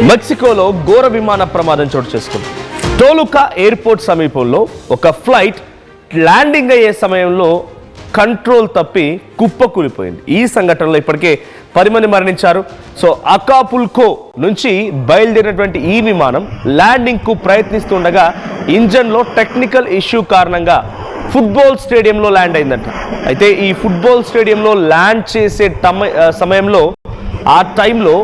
మెక్సికోలో ఘోర విమాన ప్రమాదం చోటు చేసుకుంది. టోలుకా ఎయిర్పోర్ట్ సమీపంలో ఒక ఫ్లైట్ ల్యాండింగ్ అయ్యే సమయంలో కంట్రోల్ తప్పి కుప్పకూలిపోయింది. ఈ సంఘటనలో ఇప్పటికే 10 మంది మరణించారు. సో అకాపుల్కో నుంచి బయలుదేరినటువంటి ఈ విమానం ల్యాండింగ్కు ప్రయత్నిస్తుండగా ఇంజన్లో టెక్నికల్ ఇష్యూ కారణంగా ఫుట్బాల్ స్టేడియంలో ల్యాండ్ అయిందంట. అయితే ఈ ఫుట్బాల్ స్టేడియంలో ల్యాండ్ చేసే సమయంలో ఆ టైంలో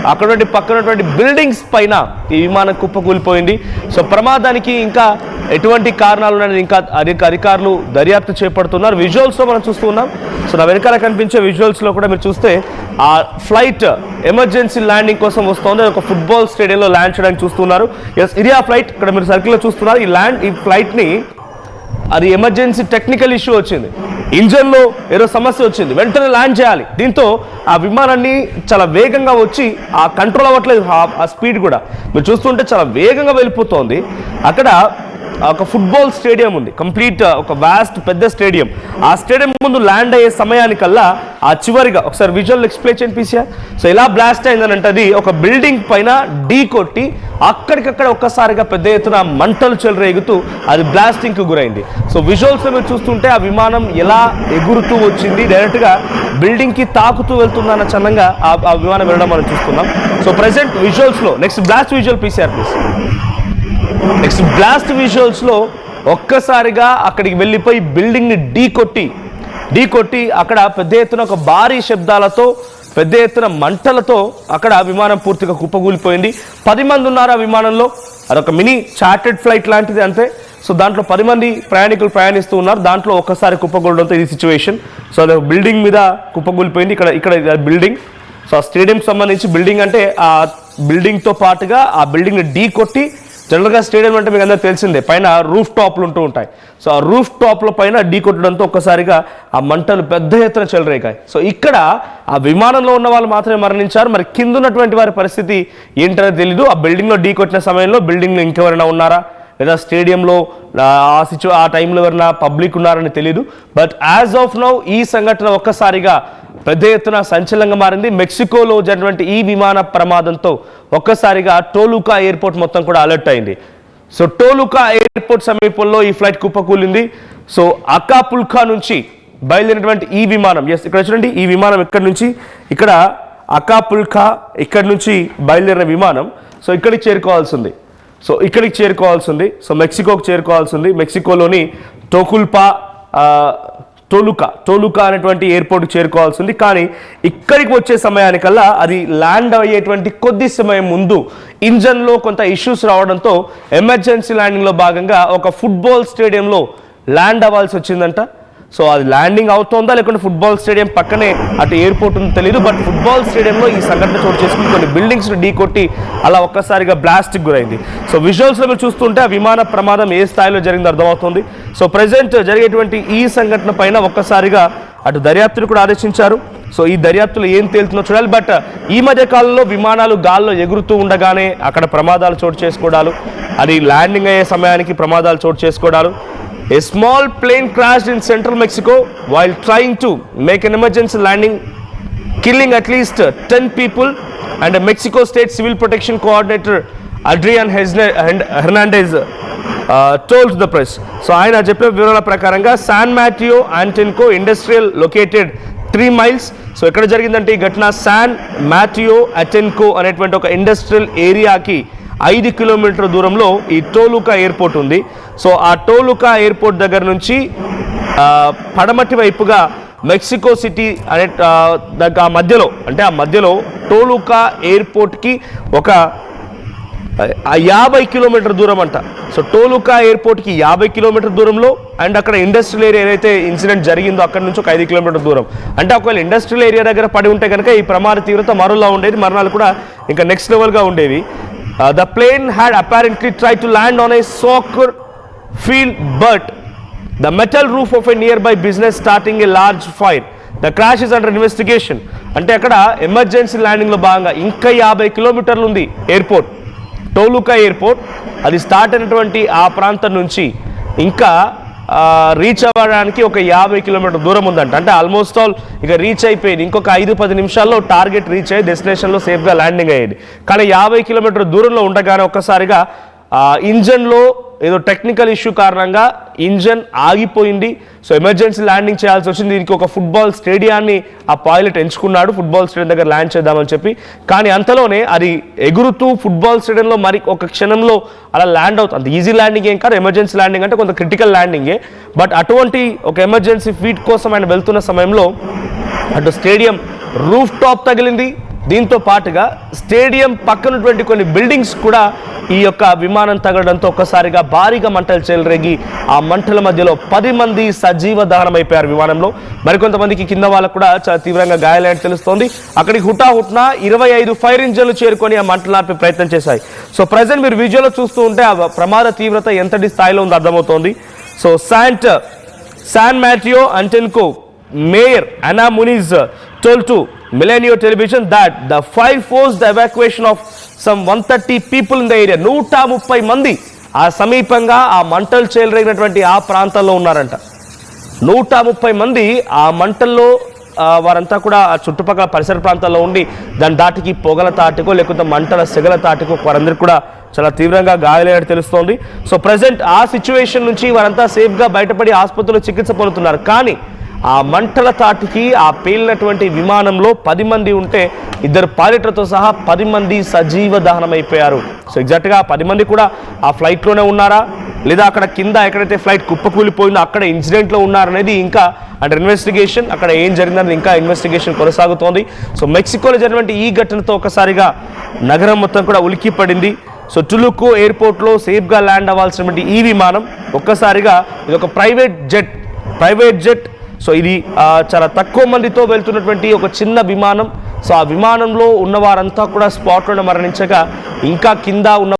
అక్కడ పక్కనటువంటి బిల్డింగ్స్ పైన ఈ విమానం కుప్పకూలిపోయింది. సో ప్రమాదానికి ఇంకా ఎటువంటి కారణాలు ఉన్నాయని ఇంకా అధికారులు దర్యాప్తు చేపడుతున్నారు. విజువల్స్లో మనం చూస్తూ ఉన్నాం. సో నా వెనకాల కనిపించే విజువల్స్లో కూడా మీరు చూస్తే ఆ ఫ్లైట్ ఎమర్జెన్సీ ల్యాండింగ్ కోసం వస్తుంది. ఒక ఫుట్బాల్ స్టేడియంలో ల్యాండ్ చేయడానికి చూస్తున్నారు. ఎస్, ఇది ఆ ఫ్లైట్. ఇక్కడ మీరు సర్కిల్లో చూస్తున్నారు. ఈ ఫ్లైట్ని అది ఎమర్జెన్సీ టెక్నికల్ ఇష్యూ వచ్చింది. ఇంజన్లో ఏదో సమస్య వచ్చింది, వెంటనే ల్యాండ్ చేయాలి. దీంతో ఆ విమానాన్ని చాలా వేగంగా వచ్చి ఆ కంట్రోల్ అవ్వట్లేదు. ఆ స్పీడ్ కూడా మీరు చూస్తుంటే చాలా వేగంగా వెళ్ళిపోతుంది. అక్కడ ఒక ఫుట్బాల్ స్టేడియం ఉంది, కంప్లీట్ ఒక వాస్ట్ పెద్ద స్టేడియం. ఆ స్టేడియం ముందు ల్యాండ్ అయ్యే సమయానికల్లా ఆ చివరిగా ఒకసారి విజువల్ ఎక్స్ప్లెయిన్ చేయండి పీసీఆర్. సో ఇలా బ్లాస్ట్ అయిందని అది ఒక బిల్డింగ్ పైన ఢీ కొట్టి అక్కడికక్కడ ఒక్కసారిగా పెద్ద ఎత్తున మంటలు చెలరేగుతూ అది బ్లాస్టింగ్కి గురైంది. సో విజువల్స్లో మీరు చూస్తుంటే ఆ విమానం ఎలా ఎగురుతూ వచ్చింది, డైరెక్ట్గా బిల్డింగ్కి తాకుతూ వెళ్తుందన్న చందంగా ఆ విమానం వెళ్ళడం మనం చూస్తున్నాం. సో ప్రెసెంట్ విజువల్స్లో next blast visual PCR please. Next blast విజువల్స్లో ఒక్కసారిగా అక్కడికి వెళ్ళిపోయి బిల్డింగ్ని ఢీ కొట్టి అక్కడ పెద్ద ఎత్తున ఒక భారీ శబ్దాలతో పెద్ద ఎత్తున మంటలతో అక్కడ విమానం పూర్తిగా కుప్పకూలిపోయింది. 10 మంది ఉన్నారు ఆ విమానంలో. అదొక మినీ చార్టెడ్ ఫ్లైట్ లాంటిది అంతే. సో దాంట్లో 10 మంది ప్రయాణికులు ప్రయాణిస్తూ ఉన్నారు. దాంట్లో ఒక్కసారి కుప్పకూలడంతో ఇది సిచ్యువేషన్. సో అది బిల్డింగ్ మీద కుప్పకూలిపోయింది. ఇక్కడ బిల్డింగ్. సో ఆ స్టేడియం సంబంధించి బిల్డింగ్ అంటే ఆ బిల్డింగ్తో పాటుగా ఆ బిల్డింగ్ని ఢీ కొట్టి, జనరల్గా స్టేడియం అంటే మీకు అందరూ తెలిసిందే, పైన రూఫ్ టాప్లు ఉంటూ ఉంటాయి. సో ఆ రూఫ్ టాప్ల పైన ఢీ కొట్టడంతో ఒక్కసారిగా ఆ మంటలు పెద్ద ఎత్తున చెలరేగాయి. సో ఇక్కడ ఆ విమానంలో ఉన్న వాళ్ళు మాత్రమే మరణించారు. మరి కింద ఉన్నటువంటి వారి పరిస్థితి ఏంటనేది తెలీదు. ఆ బిల్డింగ్లో ఢీ కొట్టిన సమయంలో బిల్డింగ్లో ఇంకెవరైనా ఉన్నారా, లేదా స్టేడియంలో ఆ టైంలో ఎవరైనా పబ్లిక్ ఉన్నారని తెలీదు. బట్ యాజ్ ఆఫ్ నౌ ఈ సంఘటన ఒక్కసారిగా పెద్ద ఎత్తున సంచలనంగా మారింది. మెక్సికోలో జరిగినటువంటి ఈ విమాన ప్రమాదంతో ఒక్కసారిగా టోలుకా ఎయిర్పోర్ట్ మొత్తం కూడా అలర్ట్ అయింది. సో టోలుకా ఎయిర్పోర్ట్ సమీపంలో ఈ ఫ్లైట్ కుప్పకూలింది. సో అకాపుల్కా నుంచి బయలుదేరినటువంటి ఈ విమానం, ఎస్ ఇక్కడ చూడండి, ఈ విమానం ఇక్కడ అకాపుల్కా ఇక్కడి నుంచి బయలుదేరిన విమానం. సో ఇక్కడికి చేరుకోవాల్సింది. సో మెక్సికోకి చేరుకోవాల్సింది. మెక్సికోలోని టోలుకా అనేటువంటి ఎయిర్పోర్ట్కి చేరుకోవాల్సింది. కానీ ఇక్కడికి వచ్చే సమయానికల్లా అది ల్యాండ్ అయ్యేటువంటి కొద్ది సమయం ముందు ఇంజన్లో కొంత ఇష్యూస్ రావడంతో ఎమర్జెన్సీ ల్యాండింగ్లో భాగంగా ఒక ఫుట్బాల్ స్టేడియంలో ల్యాండ్ అవ్వాల్సి వచ్చిందంట. సో అది ల్యాండింగ్ అవుతుందా లేకుంటే ఫుట్బాల్ స్టేడియం పక్కనే అటు ఎయిర్పోర్ట్ ఉందో తెలియదు. బట్ ఫుట్బాల్ స్టేడియంలో ఈ సంఘటన చోటు చేసుకుని కొన్ని బిల్డింగ్స్ను ఢీ కొట్టి అలా ఒక్కసారిగా బ్లాస్ట్కి గురైంది. సో విజువల్స్లో మీరు చూస్తుంటే ఆ విమాన ప్రమాదం ఏ స్థాయిలో జరిగిందో అర్థమవుతుంది. సో ప్రజెంట్ జరిగేటువంటి ఈ సంఘటన పైన ఒక్కసారిగా అటు దర్యాప్తును కూడా ఆదేశించారు. సో ఈ దర్యాప్తులో ఏం తేలుతుందో చూడాలి. బట్ ఈ మధ్య కాలంలో విమానాలు గాల్లో ఎగురుతూ ఉండగానే అక్కడ ప్రమాదాలు చోటు చేసుకోవడాలు, అది ల్యాండింగ్ అయ్యే సమయానికి ప్రమాదాలు చోటు చేసుకోవడాలు. A small plane crashed in central Mexico while trying to make an emergency landing, killing at least 10 people, and a Mexico State Civil Protection Coordinator Adrian Hernandez told the press. So ఆయన చెప్పిన వివరాల ప్రకారంగా San Mateo ఆంటెన్కో industrial located 3 miles. So ఎక్కడ జరిగిందంటే ఈ ఘటన San Matteo అటెన్కో అనేటువంటి ఒక ఇండస్ట్రియల్ ఏరియాకి 5 కిలోమీటర్ల దూరంలో ఈ టోలుకా ఎయిర్పోర్ట్ ఉంది. సో ఆ టోలుకా ఎయిర్పోర్ట్ దగ్గర నుంచి పడమటి వైపుగా మెక్సికో సిటీ అనే ఆ మధ్యలో టోలుకా ఎయిర్పోర్ట్కి ఒక 50 కిలోమీటర్ దూరం అంట. సో టోలుకా ఎయిర్పోర్ట్కి 50 కిలోమీటర్ దూరంలో, అండ్ అక్కడ ఇండస్ట్రియల్ ఏరియా ఏదైతే ఇన్సిడెంట్ జరిగిందో అక్కడ నుంచి ఒక 5 కిలోమీటర్ దూరం. అంటే ఒకవేళ ఇండస్ట్రియల్ ఏరియా దగ్గర పడి ఉంటే కనుక ఈ ప్రమాద తీవ్రత మరోలా ఉండేది, మరణాలు కూడా ఇంకా నెక్స్ట్ లెవెల్గా ఉండేవి. The plane had apparently tried to land on a soccer field, but the metal roof of a nearby business starting a large fire. The crash is under investigation. అంటే అక్కడ ఎమర్జెన్సీ ల్యాండింగ్లో భాగంగా ఇంకా 50 కిలోమీటర్లు ఉంది ఎయిర్పోర్ట్, టోలుకా ఎయిర్పోర్ట్. అది start అయినటువంటి ఆ ప్రాంతం నుంచి ఇంకా రీచ్ అవ్వడానికి ఒక 50 కిలోమీటర్ దూరం ఉందంట. అంటే ఆల్మోస్ట్ ఆల్ ఇక రీచ్ అయిపోయింది. ఇంకొక 5-10 నిమిషాల్లో టార్గెట్ రీచ్ అయ్యి డెస్టినేషన్లో సేఫ్గా ల్యాండింగ్ అయ్యేది. కానీ 50 కిలోమీటర్ దూరంలో ఉండగానే ఒక్కసారిగా ఇంజన్లో ఏదో టెక్నికల్ ఇష్యూ కారణంగా ఇంజన్ ఆగిపోయింది. సో ఎమర్జెన్సీ ల్యాండింగ్ చేయాల్సి వచ్చింది. దీనికి ఒక ఫుట్బాల్ స్టేడియాన్ని ఆ పైలట్ ఎంచుకున్నాడు, ఫుట్బాల్ స్టేడియం దగ్గర ల్యాండ్ చేద్దామని చెప్పి. కానీ అంతలోనే అది ఎగురుతూ ఫుట్బాల్ స్టేడియంలో మరి ఒక క్షణంలో అలా ల్యాండ్ అవుతుంది. అంత ఈజీ ల్యాండింగ్ ఏం కాదు, ఎమర్జెన్సీ ల్యాండింగ్ అంటే కొంత క్రిటికల్ ల్యాండింగే. బట్ అటువంటి ఒక ఎమర్జెన్సీ ఫీట్ కోసం ఆయన వెళ్తున్న సమయంలో అటు స్టేడియం రూఫ్ టాప్ తగిలింది. దీంతో పాటుగా స్టేడియం పక్కనటువంటి కొన్ని బిల్డింగ్స్ కూడా ఈ యొక్క విమానం తగలడంతో ఒక్కసారిగా భారీగా మంటలు చెలరేగి ఆ మంటల మధ్యలో 10 మంది సజీవ దహనం అయిపోయారు విమానంలో. మరికొంతమందికి కింద వాళ్ళకు కూడా చాలా తీవ్రంగా గాయాలైనట్టు తెలుస్తోంది. అక్కడికి హుటాహుట్న 25 ఫైర్ ఇంజన్లు చేరుకొని ఆ మంటలు ఆర్పే ప్రయత్నం చేశాయి. సో ప్రజెంట్ మీరు విజువల్లో చూస్తూ ఉంటే ఆ ప్రమాద తీవ్రత ఎంతటి స్థాయిలో ఉందో అర్థమవుతోంది. సో శాన్ మాటియో అంటెన్కో మేయర్ అనా మునిజ్ told to Milenio Television that the fire forced the evacuation of some 130 people in the area. 130 మంది ఆ సమీపంగా ఆ మంటలు చెలరేగినటువంటి ఆ ప్రాంతాల్లో ఉన్నారంట. 130 మంది ఆ మంటల్లో వారంతా కూడా ఆ చుట్టుపక్కల పరిసర ప్రాంతాల్లో ఉండి దాని దాటికి పొగల తాటికో లేకపోతే మంటల సెగల తాటికో వారందరికీ కూడా చాలా తీవ్రంగా గాయాలైనట్టు తెలుస్తోంది. సో ప్రజెంట్ ఆ సిచ్యువేషన్ నుంచి వారంతా సేఫ్గా బయటపడి ఆసుపత్రిలో చికిత్స పొందుతున్నారు. కానీ ఆ మంటల తాటికి ఆ పేలినటువంటి విమానంలో 10 మంది ఉంటే 2 పైలట్లతో సహా 10 మంది సజీవ దహనం అయిపోయారు. సో ఎగ్జాక్ట్గా 10 మంది కూడా ఆ ఫ్లైట్లోనే ఉన్నారా లేదా అక్కడ కింద ఎక్కడైతే ఫ్లైట్ కుప్పకూలిపోయిందో అక్కడ ఇన్సిడెంట్లో ఉన్నారనేది ఇంకా అంటే ఇన్వెస్టిగేషన్, అక్కడ ఏం జరిగిందని ఇంకా ఇన్వెస్టిగేషన్ కొనసాగుతోంది. సో మెక్సికోలో జరిగినటువంటి ఈ ఘటనతో ఒకసారిగా నగరం మొత్తం కూడా ఉలిక్కి పడింది. సో టులుకో ఎయిర్పోర్ట్లో సేఫ్గా ల్యాండ్ అవ్వాల్సినటువంటి ఈ విమానం ఒక్కసారిగా ఇది ఒక ప్రైవేట్ జెట్. సో ఇది చాలా తక్కువ మందితో వెళ్తున్నటువంటి ఒక చిన్న విమానం. సో ఆ విమానంలో ఉన్న వారంతా కూడా స్పాట్లోనే మరణించగా ఇంకా కింద ఉన్న